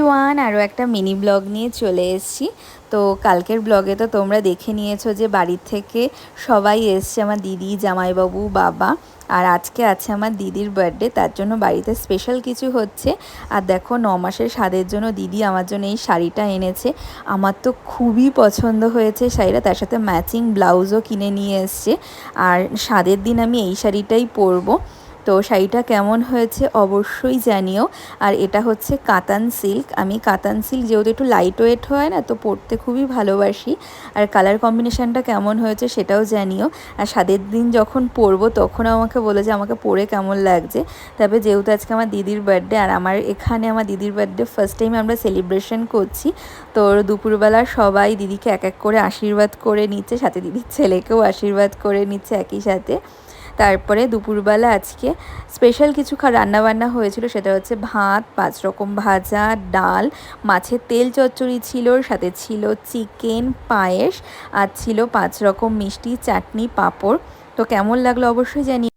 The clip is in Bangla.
এভরিওয়ান, আরও একটা মিনি ব্লগ নিয়ে চলে এসেছি। তো কালকের ব্লগে তো তোমরা দেখে নিয়েছো যে বাড়ির থেকে সবাই এসছে, আমার দিদি, জামাইবাবু, বাবা। আর আজকে আছে আমার দিদির বার্থডে, তার জন্য বাড়িতে স্পেশাল কিছু হচ্ছে। আর দেখো 9 মাসের স্বাদের জন্য দিদি আমার জন্য এই শাড়িটা এনেছে। আমার তো খুবই পছন্দ হয়েছে শাড়িটা, তার সাথে ম্যাচিং ব্লাউজও কিনে নিয়ে এসছে। আর স্বাদের দিন আমি এই শাড়িটাই পরবো। তো শাড়িটা কেমন হয়েছে অবশ্যই জানিও। আর এটা হচ্ছে কাতান সিল্ক। আমি কাতান সিল্ক যেহেতু একটু লাইট ওয়েট হয় না, তো পরতে খুবই ভালোবাসি। আর কালার কম্বিনেশানটা কেমন হয়েছে সেটাও জানিও। আর স্বাদের দিন যখন পরবো তখনও আমাকে বলে যে আমাকে পরে কেমন লাগছে। তবে যেহেতু আজকে আমার দিদির বার্থডে, আর আমার এখানে আমার দিদির বার্থডে ফার্স্ট টাইম আমরা সেলিব্রেশন করছি। তো দুপুরবেলা সবাই দিদিকে এক এক করে আশীর্বাদ করে নিচ্ছে, সাথে দিদির ছেলেকেও আশীর্বাদ করে নিচ্ছে একই সাথে। তারপরে দুপুরবেলা আজকে স্পেশাল কিছু রান্নাবান্না হয়েছিল, সেটা হচ্ছে ভাত, 5 রকম ভাজা, ডাল, মাছের তেল চচ্চড়ি ছিল, সাথে ছিল চিকেন, পায়েস, আর ছিল 5 রকম মিষ্টি, চাটনি, পাঁপড়। তো কেমন লাগলো অবশ্যই জানি।